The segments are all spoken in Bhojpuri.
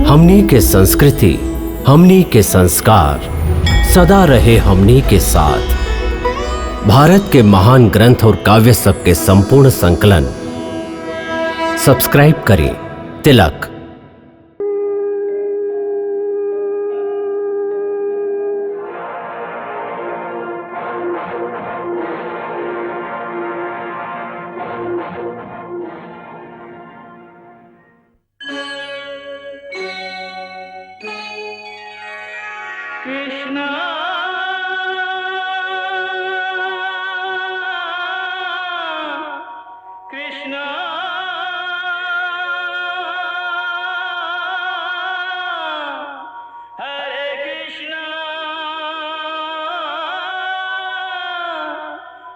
हमनी के संस्कृति, हमनी के संस्कार सदा रहे हमनी के साथ। भारत के महान ग्रंथ और काव्य सब के संपूर्ण संकलन सब्सक्राइब करें तिलक। कृष्णा कृष्णा हरे कृष्णा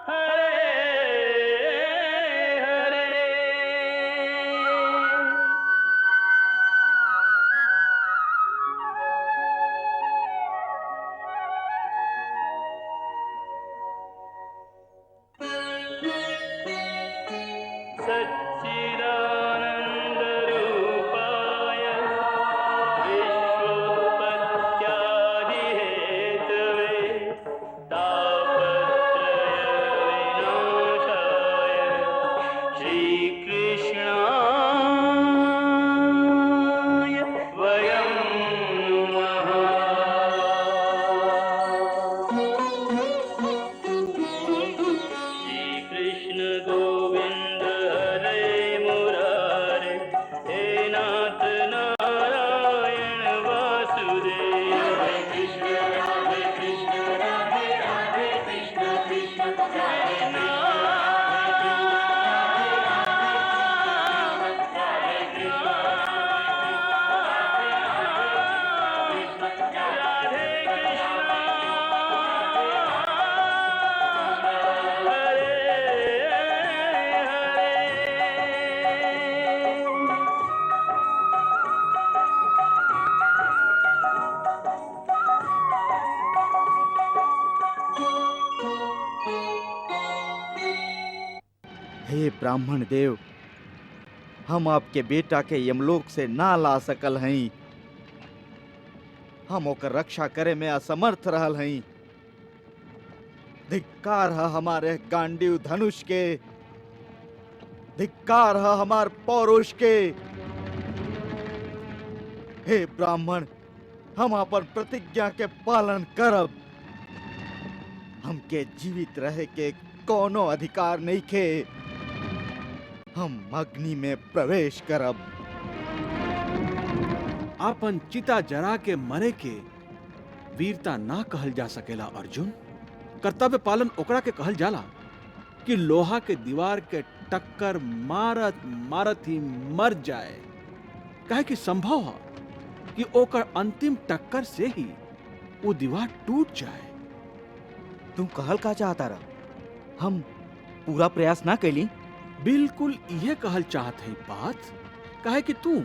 हरे हरे। सच्चिदानन्दरूपाय विश्वोत्पत्त्यादिहेतवे तापत्रयविनाशाय श्रीकृष्णाय वयं नमः। श्रीकृष्ण गोविंद हरे मुरारे, हे नाथ नारायण वासुदेव। हरे कृष्ण राधे कृष्ण कृष्ण कृष्ण हे ब्राह्मण देव, हम आपके बेटा के यमलोक से ना ला सकल हई। हम ओकर रक्षा करे में असमर्थ रहल हई। धिक्कार है हमारे गांडीव धनुष के, धिक्कार है हमार पौरुष के। हे ब्राह्मण, हम अपन प्रतिज्ञा के पालन करब। हमके जीवित रहे के कोनो अधिकार नहीं खे। हम अग्नि में प्रवेश करब। आपन चिता जरा के मरे के वीरता ना कहल जा सकेला अर्जुन। कर्तव्य पालन ओकरा के कहल जाला कि लोहा के दीवार के टक्कर मारत मारत ही मर जाए। काहे कि संभव है कि ओकर अंतिम टक्कर से ही वो दीवार टूट जाए। तू कहल का चाहता रहा? हम पूरा प्रयास ना कैली। बिल्कुल यह कहल चाहत है बात। काहे कि तू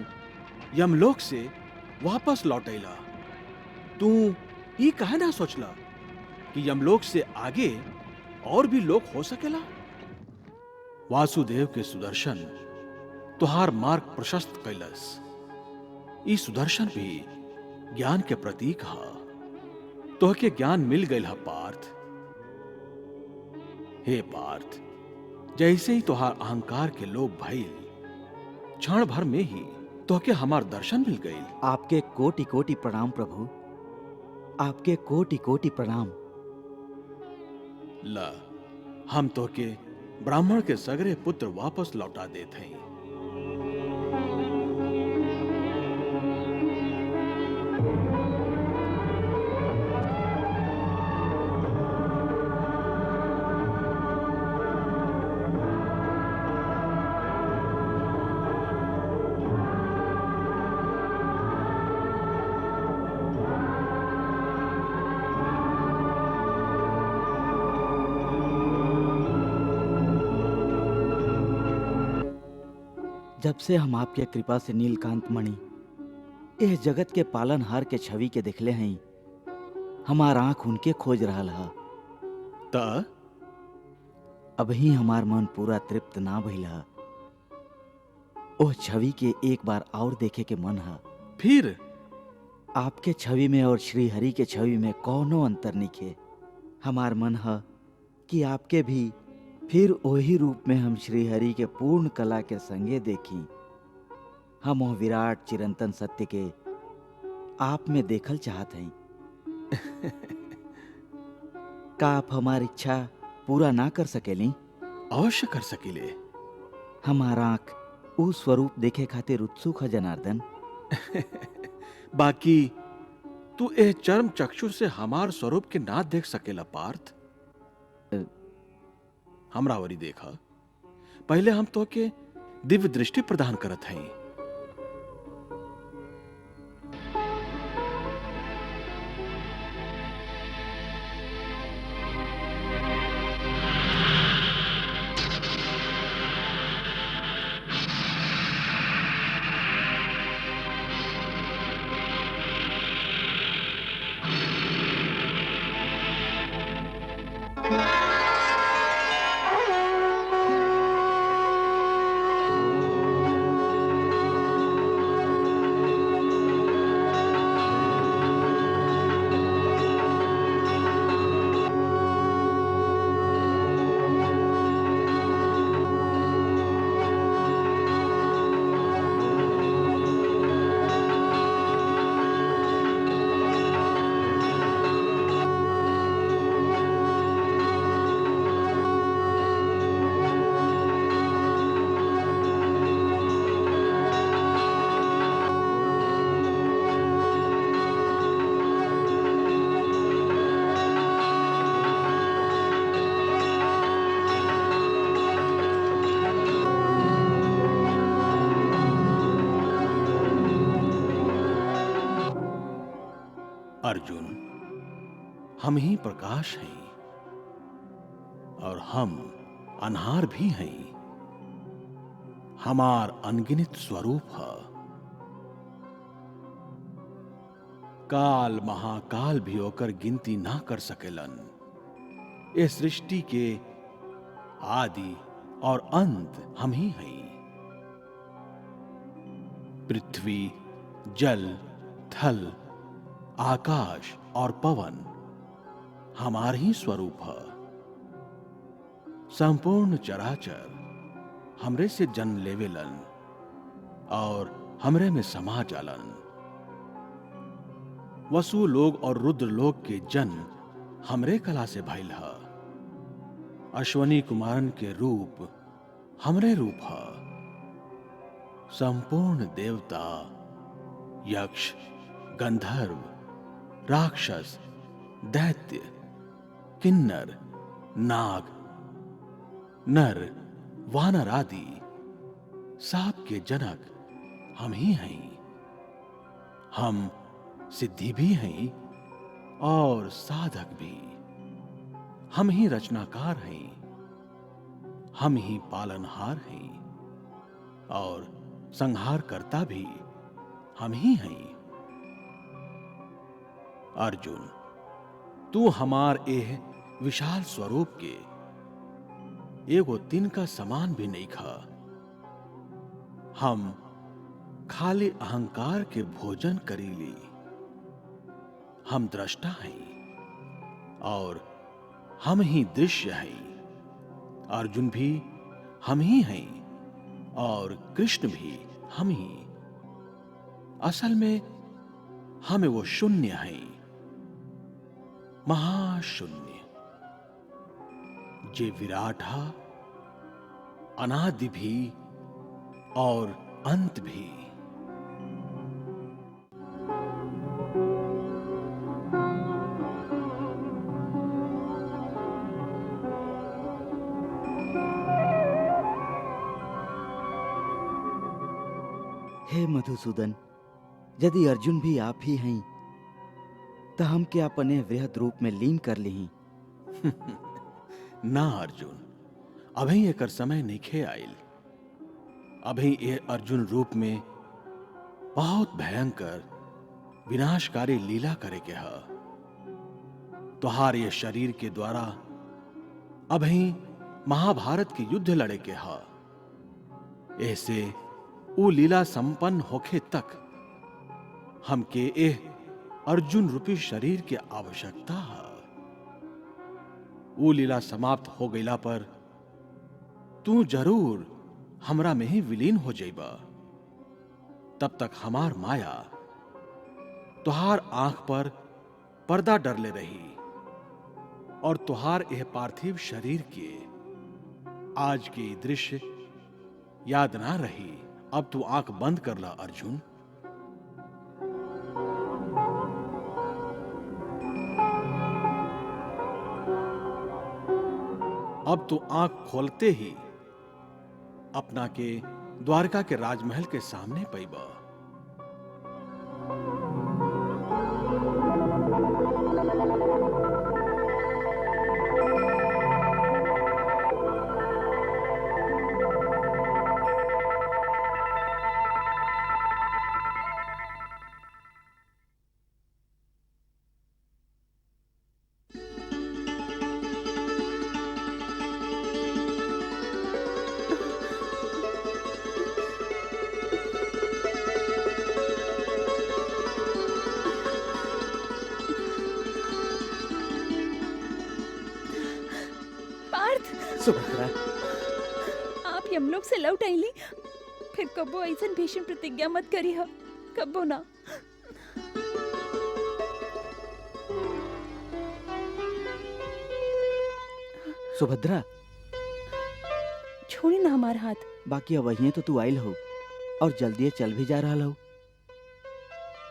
यमलोक से वापस लौटेला। तू ये काहे ना सोचला कि यमलोक से आगे और भी लोग हो सकेला? वासुदेव के सुदर्शन तुहार मार्ग प्रशस्त कैलस। ई सुदर्शन भी ज्ञान के प्रतीक हा। तोहके ज्ञान मिल गइल हा पार्थ। हे पार्थ, जैसे ही तुहार अहंकार के लोभ भइल, क्षण भर में ही तोहके हमार दर्शन मिल गइल। आपके कोटि कोटि प्रणाम प्रभु, आपके कोटि कोटि प्रणाम। ला, हम तोहके ब्राह्मण के सगरे पुत्र वापस लौटा देत हई। जब से हम आपके कृपा से नीलकांत मणि इस जगत के पालनहार के छवि के देखले हई, हमार आंख उनके खोज रहल हा। त अभी हमार मन पूरा तृप्त ना भइल हा। ओह छवि के एक बार और देखे के मन हा। फिर आपके छवि में और श्री हरि के छवि में कौनो अंतर निखे। हमार मन है कि आपके भी फिर वही रूप में हम श्री हरि के पूर्ण कला के संगे देखी। हम वो विराट चिरंतन सत्य के आप में देखल चाहत हैं। का आप हमारी इच्छा पूरा ना कर सकेली? अवश्य कर सकीले। हमार आंख ऊ स्वरूप देखे खातिर उत्सुक है जनार्दन। बाकी तू ए चर्म चक्षुर से हमार स्वरूप के ना देख सकेला पार्थ। हमरा वरी देखा, पहले हम तो के दिव्य दृष्टि प्रदान करत हैं। अर्जुन, हम ही प्रकाश हैं और हम अनहार भी हैं। हमार अनगिनत स्वरूप है। काल महाकाल भी होकर गिनती ना कर सकेलन। इस सृष्टि के आदि और अंत हम ही हैं। पृथ्वी, जल, थल, आकाश और पवन हमार ही स्वरूप है। संपूर्ण चराचर हमरे से जन्म लेवेलन और हमरे में समा जालन। वसु लोग और रुद्र लोग के जन्म हमरे कला से भइल है। अश्वनी कुमारन के रूप हमरे रूप है। संपूर्ण देवता, यक्ष, गंधर्व, राक्षस, दैत्य, किन्नर, नाग, नर, वानर आदि सब के जनक हम ही हैं। हम सिद्धि भी हैं और साधक भी। हम ही रचनाकार हैं। हम ही पालनहार हैं और संहार करता भी हम ही हैं। अर्जुन, तू हमार एह विशाल स्वरूप के एगो तिनका समान भी नहीं खा। हम खाली अहंकार के भोजन करीली। हम दृष्टा हैं और हम ही दृश्य हैं। अर्जुन भी हम ही हैं और कृष्ण भी हम ही। असल में हमें वो शून्य हैं, महाशून्य, जे विराट है, अनादि भी और अंत भी। हे मधुसूदन, यदि अर्जुन भी आप ही हैं तो हम के अपने वृहद रूप में लीन कर ली। ना अर्जुन, अभी एकर समय नइखे आइल। अभी ये अर्जुन रूप में बहुत भयंकर विनाशकारी लीला करे के है। तुहार ये शरीर के द्वारा अभी महाभारत के युद्ध लड़े के है। ऐसे वो लीला संपन्न होखे तक हमके एह अर्जुन रूपी शरीर के आवश्यकता है। वो लीला समाप्त हो गईला पर तू जरूर हमरा में ही विलीन हो जाइबा। तब तक हमार माया तुहार आंख पर पर्दा डरले रही और तुहार यह पार्थिव शरीर के आज के दृश्य याद ना रही। अब तू आंख बंद कर ला अर्जुन। अब तू आंख खोलते ही अपना के द्वारका के राजमहल के सामने पैबा। सुभद्रा, आप यमलोक से लौट आईली, फिर कबो ऐसन भीषण प्रतिज्ञा मत करी हा, कबो ना। सुभद्रा, छोड़ी ना हमार हाथ। बाकी अवहिए तो तू आइल हो और जल्दी चल भी जा रहा हो।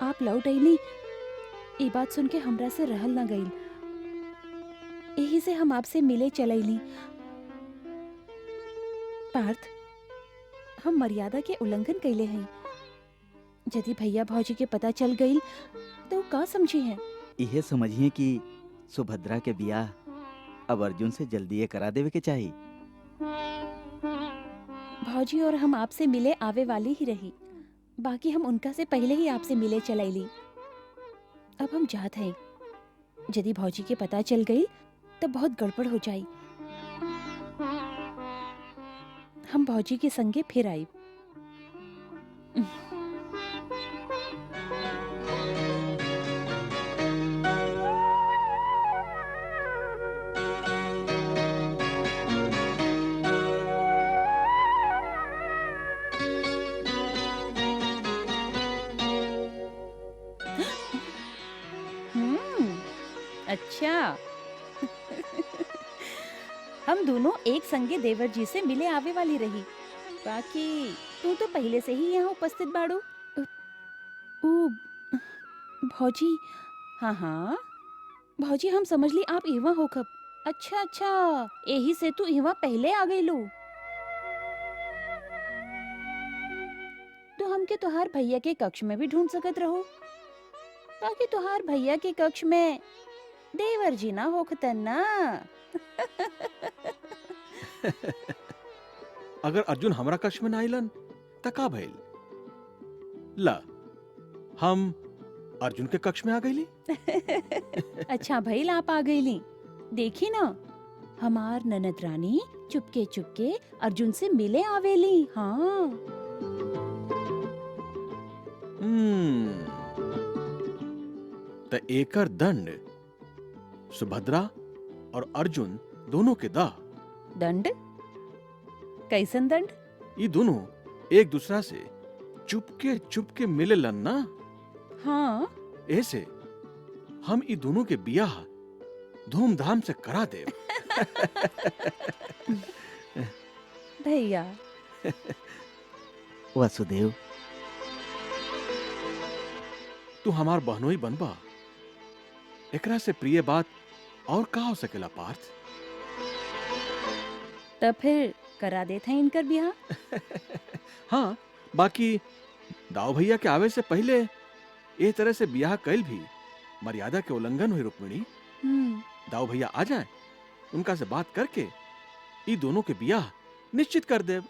आप लौट आईली, ये बात सुन के हमरा से रहल ना गईल, यही से हम आपसे मिले चलैली। पार्थ, हम मर्यादा के उल्लंघन कैले हैं। यदि भैया भौजी के पता चल गई तो का समझी है? यह समझिए कि सुभद्रा के बियाह अब अर्जुन से जल्दी करा देवे के चाहिए। भौजी और हम आपसे मिले आवे वाली ही रही, बाकी हम उनका से पहले ही आपसे मिले चलैली। अब हम जात हैं, यदि भौजी के पता चल गई तब बहुत गड़बड़ हो जाई। हम भौजी के संगे फिर आई। अच्छा हम दोनों एक संगे देवर जी से मिले आवे वाली रही, बाकी तू तो पहले से ही यहाँ उपस्थित बाड़ू। ओ भौजी, हाँ हाँ भौजी, हम समझ ली आप इवा हो कब। अच्छा अच्छा, यही से तू इवा पहले आ गई लू। तो हमके तुहार भैया के कक्ष में भी ढूंढ सकत रहो, बाकी तुहार भैया के कक्ष में देवर जी ना होखतन ना। अगर अर्जुन हमरा कक्ष में ना आइलन त का भइल? ला, हम अर्जुन के कक्ष में आ गईली। अच्छा भइल आप आ गईली। देखी ना, हमार ननद रानी चुपके चुपके अर्जुन से मिले आवेली। हाँ त एकर दंड सुभद्रा और अर्जुन दोनों के दा। दंड? कैसन दंड? ये दोनों एक दूसरा से चुपके चुपके मिलेलन ना। हाँ ऐसे हम ये दोनों के बियाह धूमधाम से करा दे। भैया वासुदेव, तू हमार बहनोई बनबा, एकरा से प्रिय बात और का हो सकेला पार्थ? तब फिर करा देते हैं इनकर बियाह। हाँ, बाकी दाऊ भैया के आवे से पहले ए तरह से बियाह कैल भी मर्यादा के उल्लंघन हुई। रुक्मिणी, दाऊ भैया आ जाए, उनका से बात करके ये दोनों के बियाह निश्चित कर दे।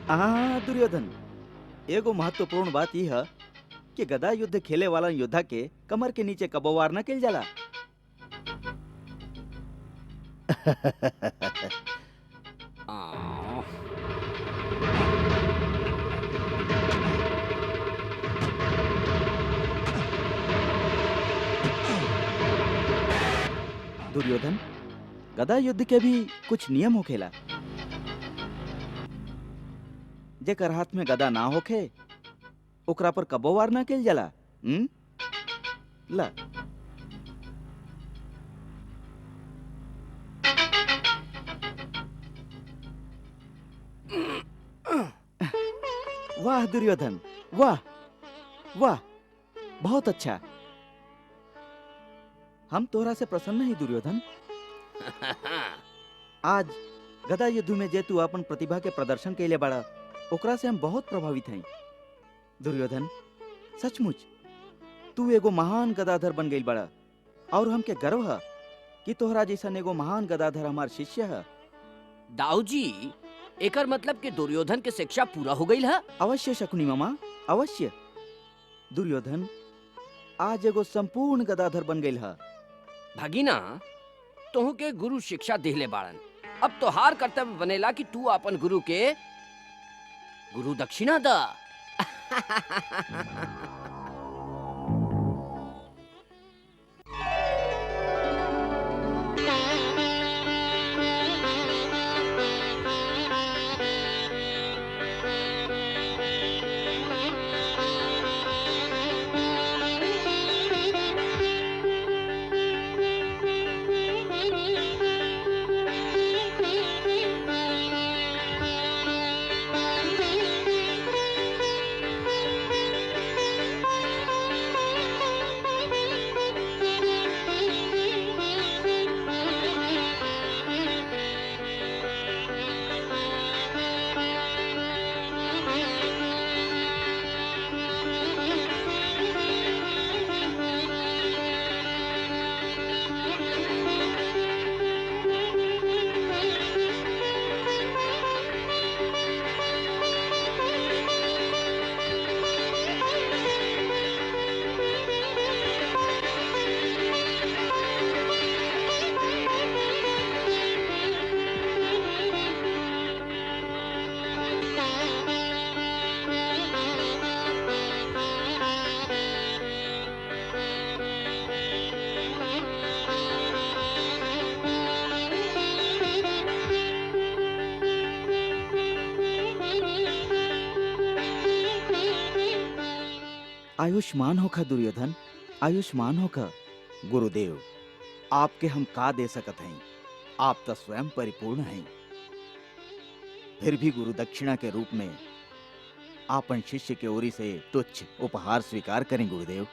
दुर्योधन, एगो महत्वपूर्ण बात यह है कि गदा युद्ध खेले वाला योद्धा के कमर के नीचे कबो वार न किल जाला। दुर्योधन, गदा युद्ध के भी कुछ नियम होखेला। जेकर हाथ में गदा ना होखे ओकरा पर कबो वार ना किल जाला। ला वाह दुर्योधन, वाह वाह, बहुत अच्छा। हम तोहरा से प्रसन्न ही दुर्योधन। आज गदा युद्ध में जे तू अपन प्रतिभा के प्रदर्शन के लिए बड़ा, ओकरा से हम बहुत प्रभावित हैं। दुर्योधन, सचमुच तू एगो महान गदाधर बन गई बड़ा, और हमके गर्व है कि तोहरा जैसा एगो महान गदाधर हमार शिष्य है। दाऊ जी, एकर मतलब कि दुर्योधन के शिक्षा पूरा हो गई है? अवश्य शकुनी मामा, अवश्य। दुर्योधन आज एगो संपूर्ण गदाधर बन गई है। भगीना, तोह के गुरु शिक्षा दिहले बाड़न, अब तोहार कर्तव्य बनेला कि तू अपन गुरु के गुरु दक्षिणा दा। आयुष्मान होखा दुर्योधन, आयुष्मान होखा। गुरुदेव, आपके हम का दे सकत हैं, आप तो स्वयं परिपूर्ण हैं। फिर भी गुरु दक्षिणा के रूप में आपन शिष्य के ओरी से तुच्छ उपहार स्वीकार करें गुरुदेव।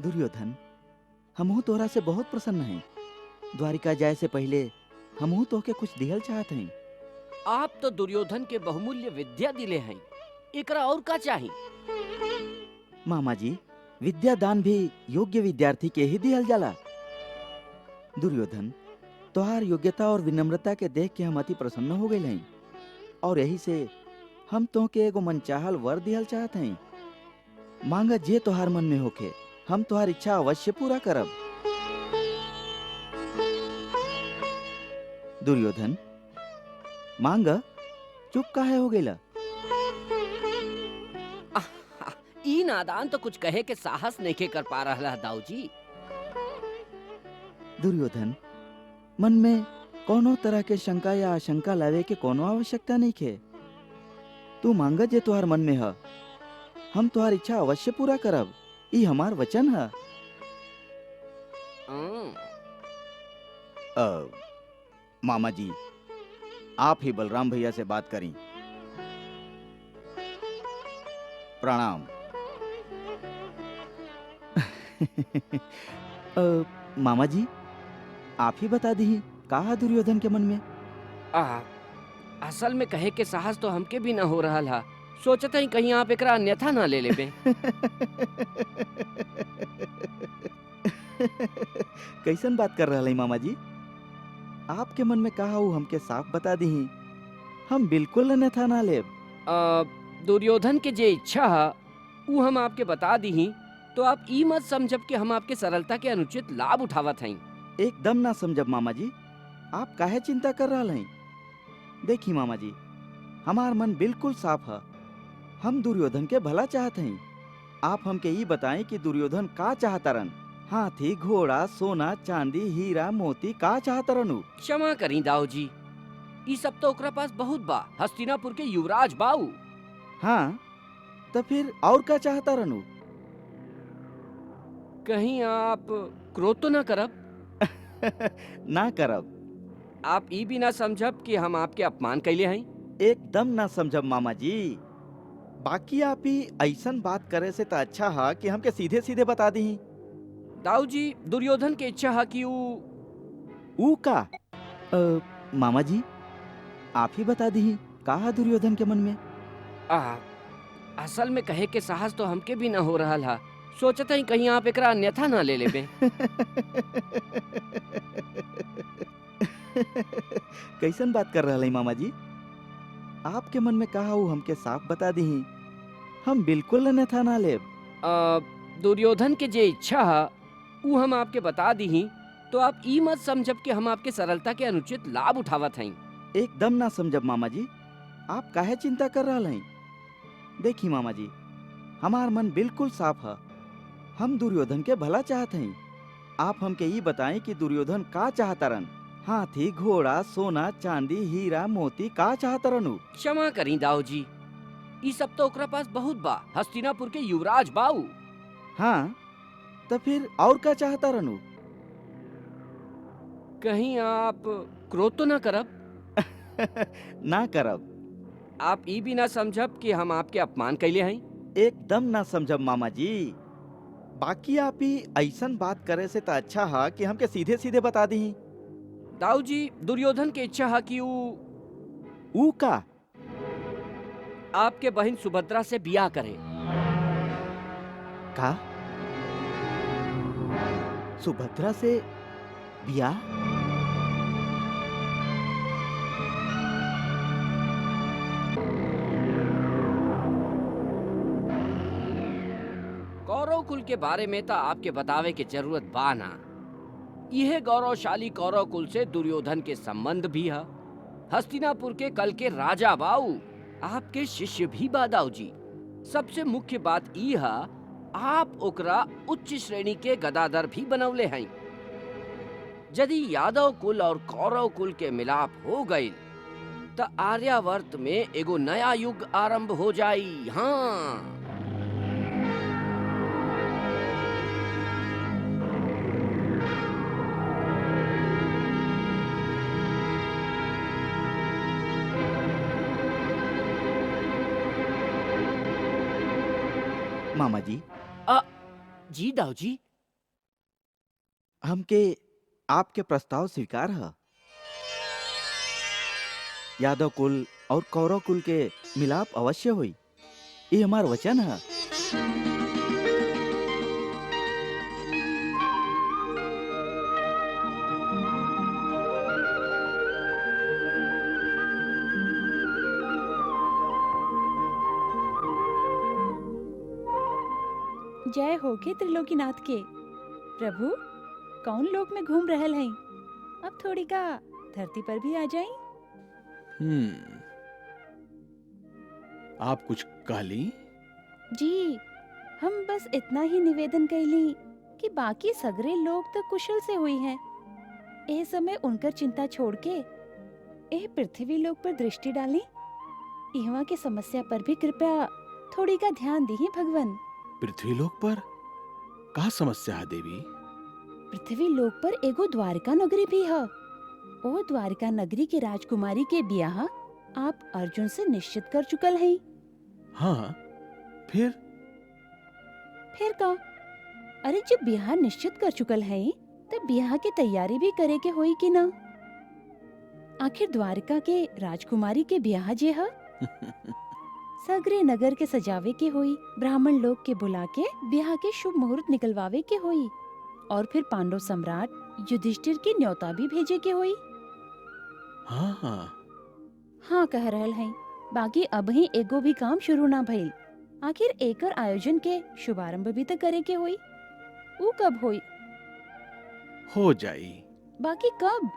दुर्योधन, हमहू तोरा से बहुत प्रसन्न हैं। द्वारिका जाए से पहले हमहू तोके कुछ दिहल चाहत हैं। आप तो दुर्योधन के बहुमूल्य विद्या दिले हैं, एकरा और का चाही? मामा जी, विद्या दान भी योग्य विद्यार्थी के ही दिहल जाला। दुर्योधन, तोहार योग्यता और विनम्रता के देख के हम अति प्रसन्न हो गए हैं, और यही से हम तोहके एगो मनचाहल वर दिहल चाहत हैं। मांगा जे तोहार मन में होके, हम तोहार इच्छा अवश्य पूरा करब। दुर्योधन, मांगा, चुप काहे हो गेला? ई नादान तो कुछ कहे के साहस नहीं के कर पा रहा है दाऊजी। दुर्योधन, मन में कोनो तरह के शंका या आशंका लावे के कोनो आवश्यकता नहीं खे। तू मांगा जे तुहार मन में है, हम तुहार इच्छा अवश्य पूरा करब। ई हमार वचन है। मामा जी, आप ही बलराम भैया से बात करी। प्रणाम। मामा जी, आप ही बता दी कहा दुर्योधन के मन में। असल में कहे के साहस तो हमके भी ना हो रहा था। सोचते ही कहीं आप एकरा अन्यथा ना ले लेबे। कैसन बात कर रहा है मामा जी? आपके मन में कहा वो हमके साफ बता दी, हम बिल्कुल अन्यथा ना लेब। दुर्योधन के जे इच्छा है वो हम आपके बता दी, तो आप ई मत समझब कि हम आपके सरलता के अनुचित लाभ उठावत हैं। एकदम ना समझब मामा जी, आप काहे चिंता कर रहा हैं? देखी मामा जी, हमार मन बिल्कुल साफ है। हम दुर्योधन के भला चाहते हैं। आप हमके ये बताएं कि दुर्योधन का चाहता रन? हाथी, घोड़ा, सोना, चांदी, हीरा, मोती का चाहता रनु? क्षमा करी दाऊ जी, ई सब तो ओकरा पास बहुत बा। हस्तिनापुर के युवराज बाऊ। हाँ, तो फिर और का चाहता रनु? कहीं आप क्रोध तो ना करब? ना करब। आप ई भी ना समझब कि हम आपके अपमान कैले हैं? एकदम ना समझब मामा जी। बाकी आप ही ऐसन बात करे से तो अच्छा है कि हमके सीधे सीधे बता दी। दाऊ जी, दुर्योधन की इच्छा है कि ऊ का? मामा जी, आप ही बता दी कहा दुर्योधन के मन में। असल में कहे के साहस तो हमके भी ना हो रहा था। सोचते ही कहीं आप एकरा अन्यथा ना ले लेबे। कैसन बात कर रहा है मामा जी? आपके मन में कहा वो हमके साफ बता दी, हम बिल्कुल अन्यथा ना लेब। दुर्योधन के जे इच्छा है वो हम आपके बता दी, तो आप ई मत समझब कि हम आपके सरलता के अनुचित लाभ उठावत हैं। एकदम ना समझब मामा जी, आप काहे चिंता कर रहा हैं? देखी मामा जी, हमार मन बिल्कुल साफ है। हम दुर्योधन के भला चाहते हैं। आप हमके ये बताएं कि दुर्योधन का चाहता रन? हाथी, घोड़ा, सोना, चांदी, हीरा, मोती का चाहता रनु? क्षमा करी दाऊ जी, ई सब तो ओकरा पास बहुत बा। हस्तिनापुर के युवराज बाऊ। हाँ, तो फिर और का चाहता रनु? कहीं आप क्रोध तो ना करब? ना करब। आप ई भी ना समझब कि हम आपके अपमान कैले हैं? एकदम ना समझब मामा जी। बाकी आप ही ऐसन बात करे से तो अच्छा है कि हमके सीधे सीधे बता दी। दाऊ जी, दुर्योधन की इच्छा है कि ऊ का? आपके बहन सुभद्रा से बियाह करे। का? सुभद्रा से बियाह? कौरव कुल के बारे में तो आपके बतावे के जरूरत बा ना। यह गौरवशाली कौरव कुल से दुर्योधन के संबंध भी है। हस्तिनापुर के कल के राजा बाऊ आपके शिष्य भी बा दाऊ जी। सबसे मुख्य बात ई है, आप ओकरा उच्च श्रेणी के गदाधर भी बनवले हैं। यदि यादव कुल और कौरव कुल के मिलाप हो गई तो आर्यावर्त में एगो नया युग आरंभ हो जाई। हाँ, मामा जी, जी दाऊ जी, हमके आपके प्रस्ताव स्वीकार है। यादव कुल और कौरव कुल के मिलाप अवश्य हुई, ये हमार वचन है। जय हो के त्रिलोकीनाथ के। प्रभु कौन लोक में घूम रहल हैं? अब थोड़ी का धरती पर भी आ जाई। आप कुछ कहली? जी, हम बस इतना ही निवेदन कैली कि बाकी सगरे लोग तो कुशल से हुई हैं। ए समय उनकर चिंता छोड़ के ए पृथ्वी लोक पर दृष्टि डाली। इहवा की समस्या पर भी कृपया थोड़ी का ध्यान दी भगवान। पृथ्वी लोक पर का समस्या है देवी? पृथ्वी लोक पर एगो द्वारका नगरी भी है। ओ द्वारका नगरी के राजकुमारी के ब्याह आप अर्जुन से निश्चित कर चुकल हैं। हाँ, फिर का अरे जब ब्याह निश्चित कर चुकल हैं तब ब्याह की तैयारी भी करे के होई कि ना? आखिर द्वारका के राजकुमारी के ब्याह जे है सगरे नगर के सजावे के होई, ब्राह्मण लोग के बुला के ब्याह के शुभ मुहूर्त निकलवावे के होई और फिर पांडव सम्राट युधिष्ठिर की न्योता भी भेजे के होई। हाँ कह रहल हैं। बाकी अब ही एगो भी काम शुरू ना भइल। आखिर एकर आयोजन के शुभारंभ भी तो करे के होई। वो कब होई? हो जाई। बाकी कब?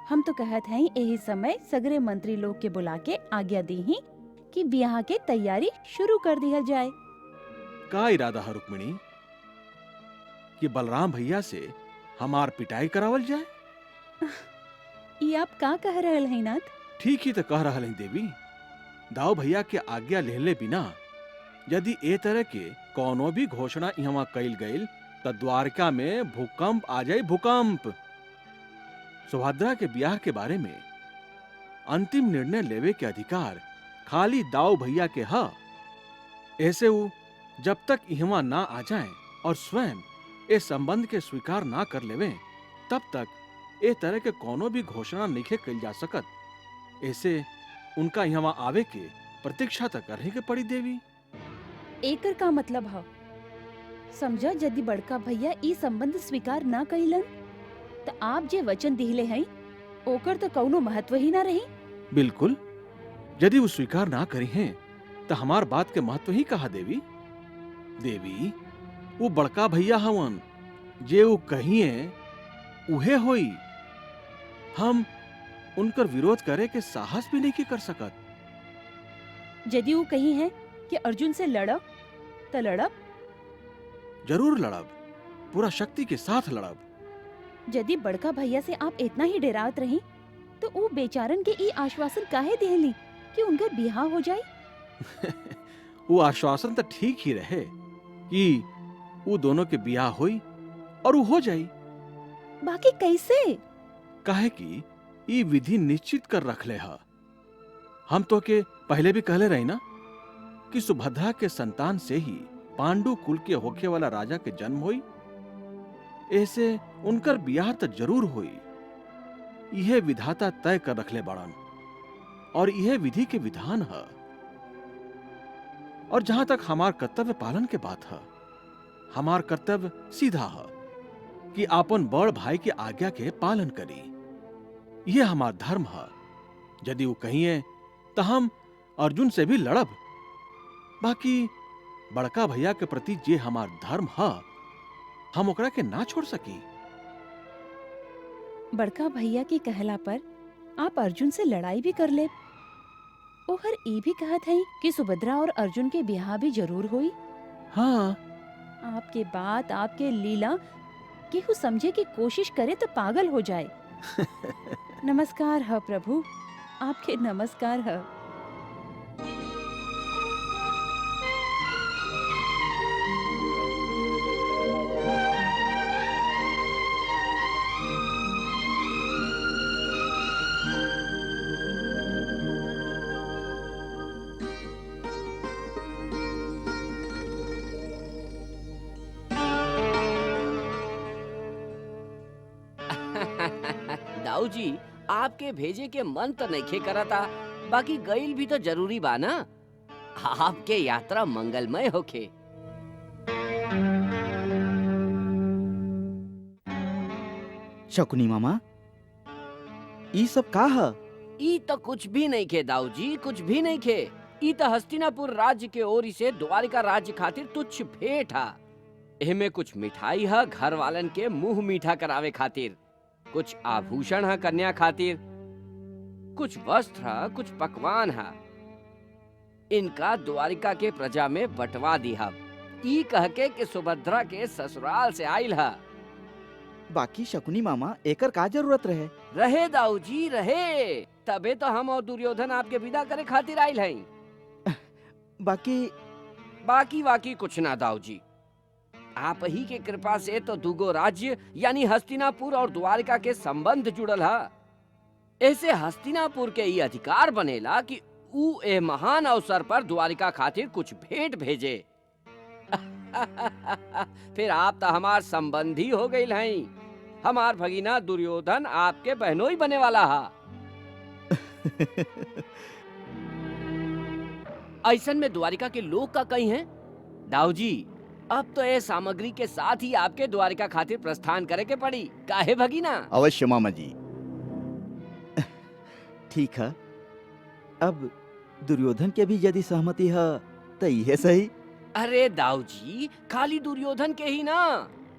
हम तो कहत हैं यही समय सगरे मंत्री लोग के बुला के आज्ञा दी ही कि ब्याह के तैयारी शुरू कर दिया जाए। का इरादा है रुक्मिणी? कि बलराम भैया से हमार पिटाई करावल जाए? ये आप का कह रहल हैं नाथ? ठीक ही तो कह रहल हैं देवी। दाऊ भैया के आज्ञा लेले बिना यदि ए तरह के कोनो भी घोषणा यहाँ कइल गइल तो द्वारका में भूकंप आ जाए, भूकंप। सुभद्रा के ब्याह के बारे में अंतिम निर्णय लेवे के अधिकार खाली दाऊ भैया के हा। ऐसे वो जब तक यहाँ ना आ जाए और स्वयं इस संबंध के स्वीकार ना कर लेवे तब तक ए तरह के कोनो भी घोषणा नहीं कइल जा सकत। ऐसे उनका यहाँ आवे के प्रतीक्षा तक करने के पड़ी देवी। एकर का मतलब है? समझा यदि बड़का भैया ई संबंध स्वीकार ना कइलन तो आप जे वचन दिले हैं ओकर तो कौनो महत्व ही ना रही। बिल्कुल, यदि वो स्वीकार ना करी हैं तो हमार बात के महत्व ही कहा देवी। देवी वो बड़का भैया हवन, जे वो कहिए उहे होई। हम उनकर विरोध करे के साहस भी नहीं कर सकत। यदि वो कही है कि अर्जुन से लड़ब तो लड़ब। जरूर लड़ब, पूरा शक्ति के साथ लड़ब। यदि बड़का भैया से आप इतना ही डरावत रही तो वो बेचारन के ई आश्वासन काहे देहली कि उनकर ब्याह हो जाए? वो आश्वासन तो ठीक ही रहे कि वो दोनों के ब्याह हुई और वो हो जाई। बाकी कैसे? काहे कि ये विधि निश्चित कर रख ले हा। हम तो के पहले भी कहले रही ना कि सुभद्रा के संतान से ही पांडु कुल के होखे वाला राजा के जन्म हुई। ऐसे उनकर ब्याह तो जरूर हुई। यह विधाता तय कर रखले बाड़न और यह विधि के विधान है। और जहां तक हमार कर्तव्य पालन के बात है, हमार कर्तव्य सीधा है कि आपन बड़ भाई की आज्ञा के पालन करी। यह हमार धर्म है। यदि वो कहिए तो हम अर्जुन से भी लड़ब। बाकी बड़का भैया के प्रति जे हमार धर्म है हम ओकरा के ना छोड़ सकी। बड़का भैया के कहला पर आप अर्जुन से लड़ाई भी कर ले। ओहर ई भी कहत है कि सुभद्रा और अर्जुन के ब्याह भी जरूर हुई। हाँ, आपके बात, आपके लीला केहू समझे की कोशिश करे तो पागल हो जाए। नमस्कार है प्रभु, आपके नमस्कार है। दाऊ जी, आपके भेजे के मन तो नहीं करता, बाकी गईल भी तो जरूरी बा ना। आपके यात्रा मंगलमय होखे। शकुनी मामा, ई सब का है? ई तो कुछ भी नहीं खे दाऊ जी, कुछ भी नहीं खे। ई तो हस्तिनापुर राज्य के ओरी से द्वारिका राज्य खातिर तुच्छ भेंट हा। एमे कुछ मिठाई है घर वालन के मुंह मीठा करावे खातिर, कुछ आभूषण है कन्या खातिर, कुछ वस्त्र है, कुछ पकवान है। इनका द्वारिका के प्रजा में बंटवा दिया। ई कह के कि सुभद्रा के ससुराल से आइल है। बाकी शकुनी मामा, एकर का जरूरत रहे? रहे दाऊ जी रहे, तबे तो हम और दुर्योधन आपके विदा करे खातिर आइल हैं। बाकी बाकी कुछ ना दाऊ जी, आप ही के कृपा से तो दूगो राज्य यानी हस्तिनापुर और द्वारिका के संबंध जुड़ल है। ऐसे हस्तिनापुर के ये अधिकार बनेला कि ऊ ए महान अवसर पर द्वारिका खातिर कुछ भेंट भेजे। फिर आप तो हमार संबंधी हो गई हैं। हमार भगीना दुर्योधन आपके बहनोई बने वाला है। ऐसन में द्वारिका के लोग का कहीं हैं? दाऊ जी, अब तो ये सामग्री के साथ ही आपके द्वारिका खातिर प्रस्थान करे के पड़ी, काहे भगीना? अवश्य मामा जी। ठीक है, अब दुर्योधन के भी यदि सहमति है तो यह सही। अरे दाऊ जी, खाली दुर्योधन के ही ना,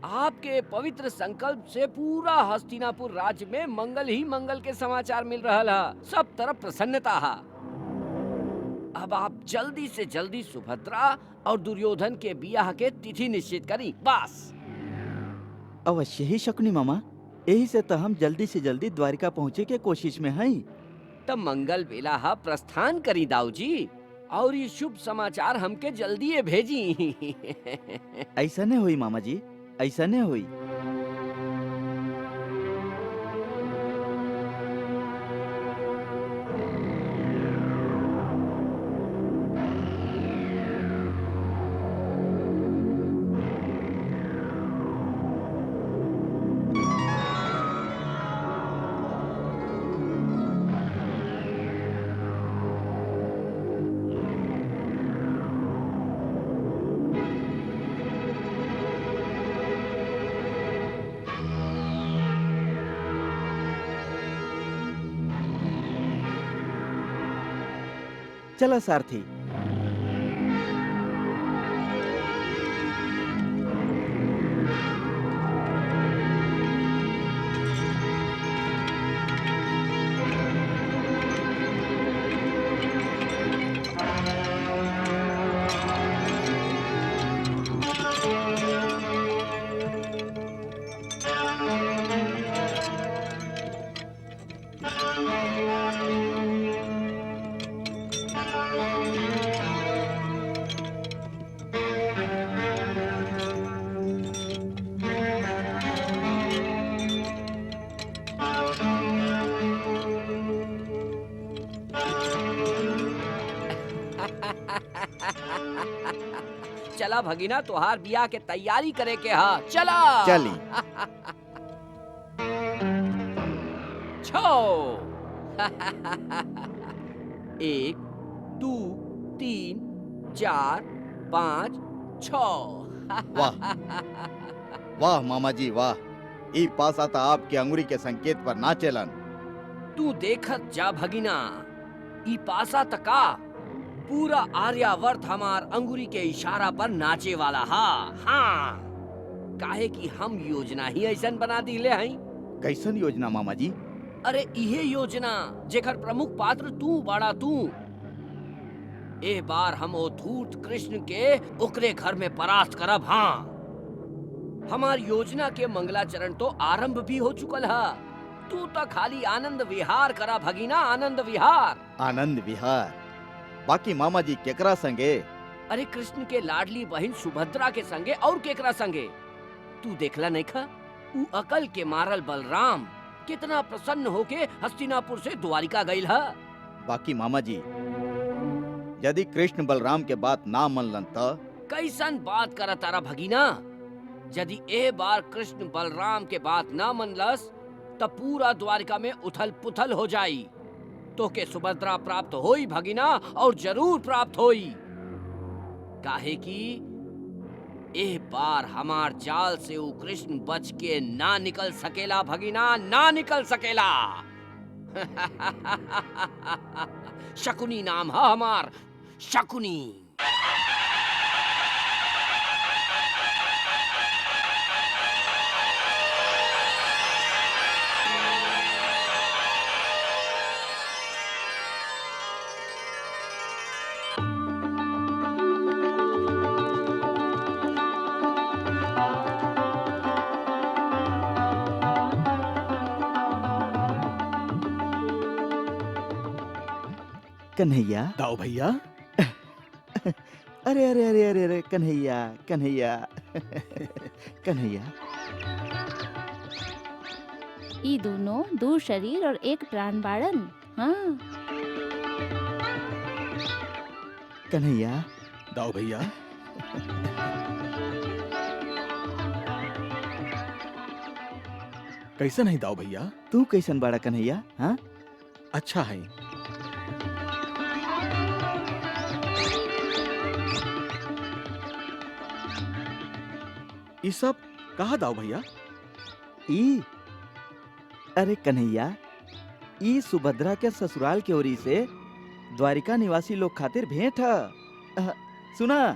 आपके पवित्र संकल्प से पूरा हस्तिनापुर राज्य में मंगल ही मंगल के समाचार मिल रहा है। सब तरफ प्रसन्नता है। अब आप जल्दी से जल्दी सुभद्रा और दुर्योधन के बियाह के तिथि निश्चित करी, बस। अवश्य ही शकुनी मामा, यही से तो हम जल्दी से जल्दी द्वारिका पहुँचे के कोशिश में हैं। तब मंगल बेला हा प्रस्थान करी दाऊ जी, और ये शुभ समाचार हमके जल्दी ये भेजी। ऐसा नहीं हुई मामा जी, ऐसा नहीं हुई। चला सारथी। चला भगीना, तुहार बियाह के तैयारी करे के हा, चला चली। छो। 1 2 3 4 5 6। वाह वाह मामा जी वाह, ई पासा था आपके अंगुरी के संकेत पर ना चलन। तू देखत जा भगीना, ई पासा तका पूरा आर्यावर्त हमार अंगुरी के इशारा पर नाचे वाला हा। हाँ, काहे कि हम योजना ही ऐसन बना दिले हई। कैसन योजना मामा जी? अरे इहे योजना जेकर प्रमुख पात्र तू बड़ा तू। ए बार हम ओ धूर्त कृष्ण के ओकरे घर में परास्त करब। हाँ, हमार योजना के मंगलाचरण तो आरंभ भी हो चुकल है। तू तो खाली आनंद विहार करा भगीना, आनंद विहार। आनंद विहार? बाकी मामा जी केकरा संगे? अरे कृष्ण के लाडली बहन सुभद्रा के संगे और केकरा संगे? तू देखला नहीं खा? ऊ अकल के मारल बलराम कितना प्रसन्न होके हस्तिनापुर से द्वारिका गईल है। बाकी मामा जी, यदि कृष्ण बलराम के बात ना मनलन त? कैसन बात करा तारा भगीना? यदि ए बार कृष्ण बलराम के बात ना मनलस तब पूरा द्वारिका में उथल पुथल हो जाई। तो के सुभद्रा प्राप्त होई भगिना, और जरूर प्राप्त होई। काहे कि ए बार हमार जाल से ऊ कृष्ण बच के ना निकल सकेला भगिना, ना निकल सकेला। शकुनी नाम है हमार, शकुनी। कन्हैया, दाऊ भैया, अरे अरे अरे अरे अरे कन्हैया, कन्हैया, कन्हैया। ई दोनों दो शरीर और एक प्राण बाड़न। हाँ, कन्हैया, दाऊ भैया। कैसन है दाऊ भैया? तू कैसन बाड़ा कन्हैया? हाँ, अच्छा है। ये सब कहा दाऊ भैया? ई अरे कन्हैया, ई सुभद्रा के ससुराल के ओरी से द्वारिका निवासी लोग खातिर भेंट है। सुना,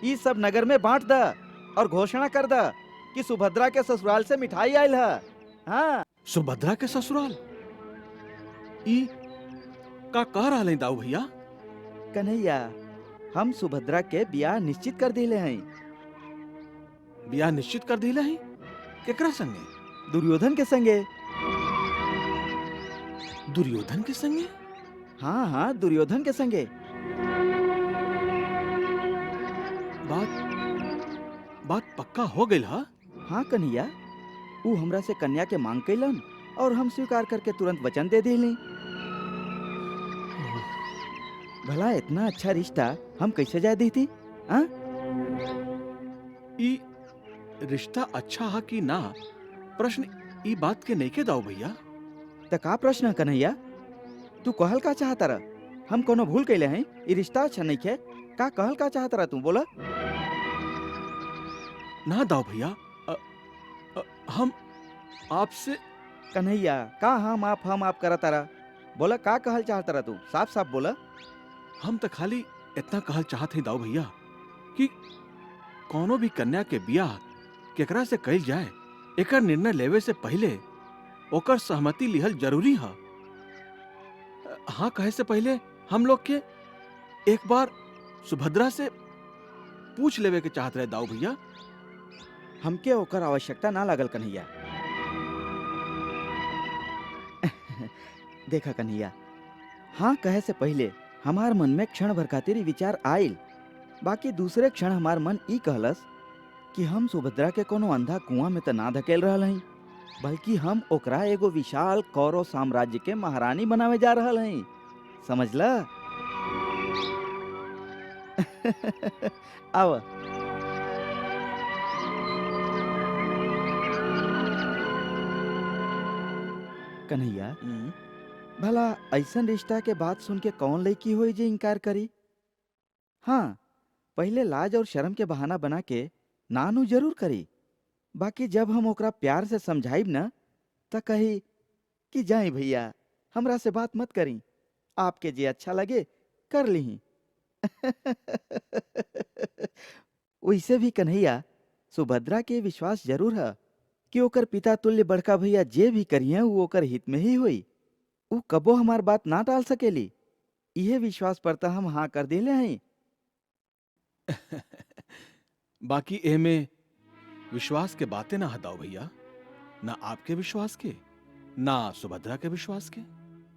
ई सब नगर में बांट द और घोषणा कर द कि सुभद्रा के ससुराल से मिठाई आयल है। हाँ, सुभद्रा के ससुराल? ई का कह रहा है दाऊ भैया? कन्हैया, हम सुभद्रा के ब्याह निश्चित कर दिले हैं। ब्याह निश्चित कर दिले है? केकरा संगे? दुर्योधन के संगे। दुर्योधन के संगे? हाँ हाँ, दुर्योधन के संगे। बात पक्का हो गई हा? हाँ कन्हैया, ऊ हमरा से कन्या के मांग कैलन और हम स्वीकार करके तुरंत वचन दे दिली। भला इतना अच्छा रिश्ता हम कैसे जा दी थी? हाँ? ई रिश्ता अच्छा है कि ना, प्रश्न ई बात के नहीं के दाऊ भैया। त का प्रश्न है कन्हैया? तू कहल का चाहता रह? हम कोनो भूल कैले हैं? ई रिश्ता अच्छा नहीं है? का कहल का चाहता रह तू? बोला। ना दाऊ भैया, हम आपसे। कन्हैया, का हम आप करता रह? बोला, का कहल चाहता रह तू? साफ साफ बोला। हम तो खाली इतना कहल चाहते हैं दाऊ भैया कि कोनो भी कन्या के ब्याह केकरा से कइल जाए, एकर निर्णय लेवे से पहले ओकर सहमति लिहल जरूरी है। हाँ कहे से पहले हम लोग के एक बार सुभद्रा से पूछ लेवे के चाहत रहे दाऊ भैया। हमके ओकर आवश्यकता ना लागल कन्हैया। देखा कन्हैया, हाँ कहे से पहले हमार मन में क्षण भर खातिर विचार आयल, बाकी दूसरे क्षण हमार मन ई कहलस कि हम सुभद्रा के कोनो अंधा कुआं में त ना धकेल रहल हई, बल्कि हम ओकरा एगो विशाल कौरव साम्राज्य के महारानी बनावे जा रहल हई। समझला? आवा। कन्हैया, भला ऐसन रिश्ता के बात सुन के कौन लड़की होई जे इनकार करी? हाँ, पहले लाज और शर्म के बहाना बना के नानू जरूर करी, बाकी जब हम ओकरा प्यार से समझाइब न त कही कि जाई भैया, हमरा से बात मत करी, आपके जे अच्छा लगे कर लीही। वैसे भी कन्हैया, सुभद्रा के विश्वास जरूर है कि ओकर पिता तुल्य बड़का भैया जे भी करिए वो ओकर हित में ही हुई। वो कबो हमार बात ना टाल सकेली। यह विश्वास पर तो हम हाँ कर दिले हैं। बाकी ए में विश्वास के बातें ना हटाओ भैया, ना आपके विश्वास के, ना सुभद्रा के विश्वास के।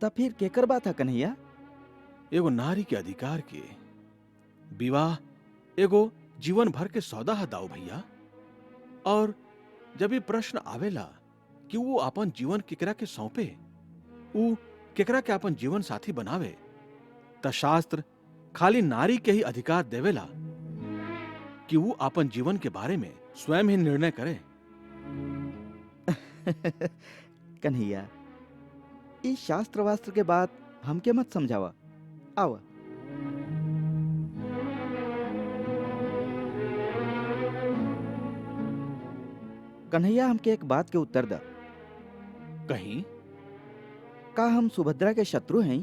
तब फिर केकर बात है कन्हैया? एगो नारी के अधिकार के, विवाह एगो जीवन भर के सौदा है दाऊ भैया। और जब ये प्रश्न आवेला कि वो अपन जीवन केकरा के सौंपे, वो केकरा के अपन जीवन साथी बनावे, त शास्त्र खाली नारी के ही अधिकार देवेला कि वो अपन जीवन के बारे में स्वयं ही निर्णय करे। कन्हैया, इस शास्त्र वास्त्र के बात हमके मत समझावा। आवा। कन्हैया, हमके एक बात के उत्तर दा। कहीं का हम सुभद्रा के शत्रु हैं?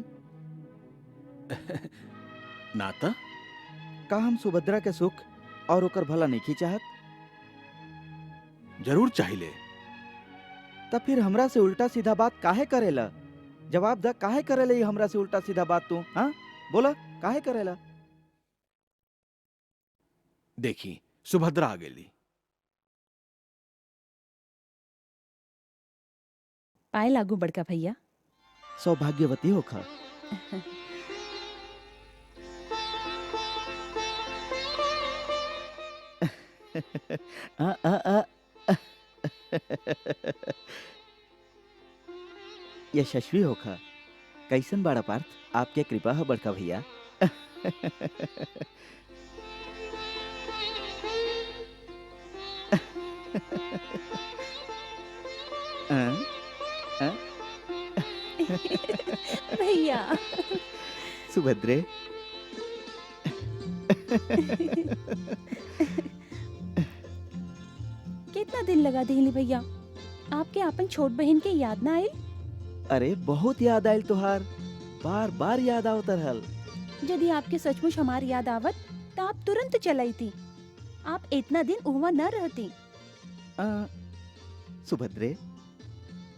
नाता का हम सुभद्रा के सुख और ओकर भला नहीं चाहत? जरूर चाहिए। तब फिर हमरा से उल्टा सीधा बात काहे करेला? जवाब दा, काहे करेला ये हमरा से उल्टा सीधा बात तू? हाँ, बोला काहे करेला? देखी सुभद्रा आ गेली। पाए लागू बड़का भैया। सौभाग्यवती होखा। आ, आ, आ, यशस्वी होखा। कैसन बड़ा पार्थ, आपके कृपा है बड़का भैया। भैया। सुभद्रे। कितना दिन लगा देहली भैया, आपके अपन छोट बहन के याद ना आई? अरे बहुत याद आयल तुहार, बार बार याद आवत रहल। यदि आपके सचमुच हमार याद आवत तो आप तुरंत चलाई थी। आप इतना दिन उहवा न रहती। सुभद्रे,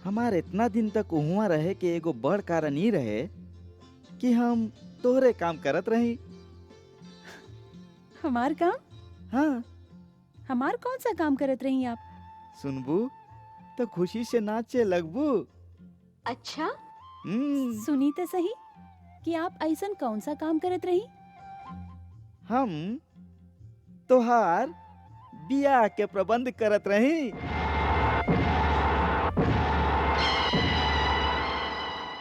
हमार इतना दिन तक उहुआ रहे के एगो बड़ कारण ही रहे कि हम तोहरे काम करत रही। हमार काम? हाँ, हमार कौन सा काम करत रही आप? सुनबू तो खुशी से नाचे लगबू। अच्छा, सुनी तो सही कि आप ऐसन कौन सा काम करत रही? हम तोहार बियाह के प्रबंध करत रही।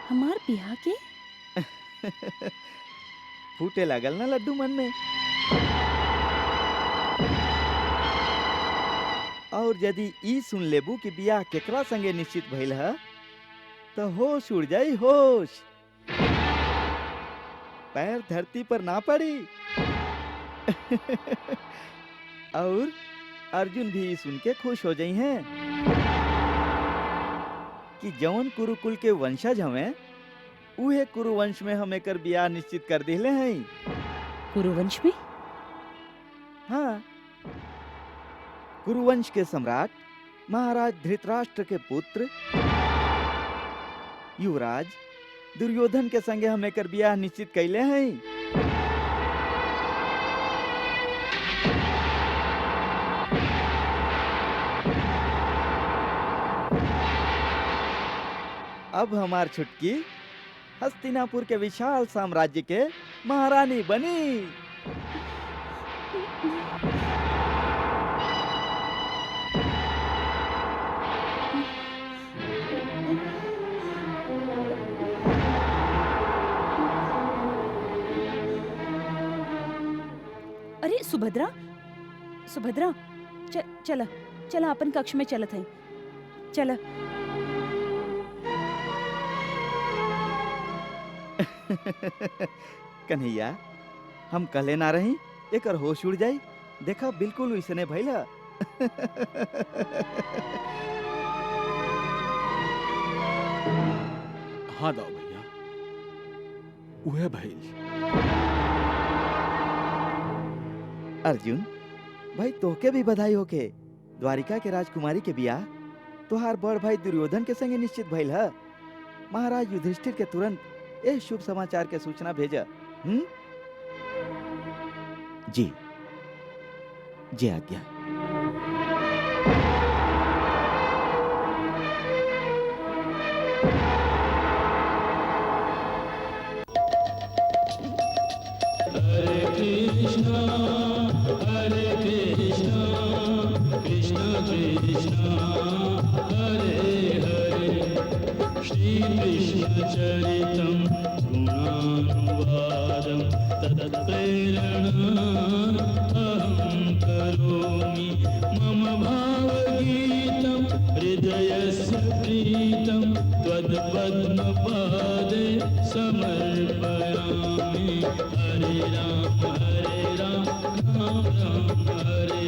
हमार बियाह के? फूटे लागल ना लड्डू मन में। और यदि ई सुन लेबू कि बियाह केकरा संगे निश्चित भइल है तो होश उड़ जाई, होश। पैर धरती पर ना पड़ी। और अर्जुन भी सुन के खुश हो जाई हैं कि जौन कुरुकुल के वंशज हमें उहे कुरुवंश में हम एकर बियाह निश्चित कर दिले हैं। कुरुवंश में? हाँ, कुरुवंश के सम्राट महाराज धृतराष्ट्र के पुत्र युवराज दुर्योधन के संगे हम एकर बियाह निश्चित कैले हैं। अब हमार छुटकी हस्तिनापुर के विशाल साम्राज्य के महारानी बनी। अरे सुभद्रा, सुभद्रा, चला चला अपन कक्ष में चलत है। चला। कन्हैया, हम कहले ना रही एकर होश उड़ जाई। देखा बिल्कुल वैसने भइला। हाँ दाओ भैया, उहे भइल। अर्जुन भाई, तोहके भी बधाई होके। द्वारिका के राजकुमारी के बियाह तोहार बड़ भाई दुर्योधन के संगे निश्चित भइल है। महाराज युधिष्ठिर के तुरंत ए शुभ समाचार के सूचना भेजा। जी जी आज्ञा। हरे कृष्णा कृष्ण कृष्ण हरे हरे, श्री कृष्ण चरितं गुणानुवादं तत्प्रेरणा अहं करोमि। मम भावगीतं हृदयस्य प्रीतं त्वत्पद्मपादे समर्पयामि। हरे राम राम राम हरे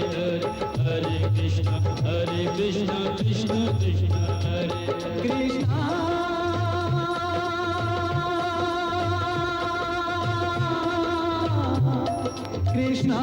हरे, हरे कृष्ण कृष्ण कृष्ण हरे कृष्ण। कृष्णा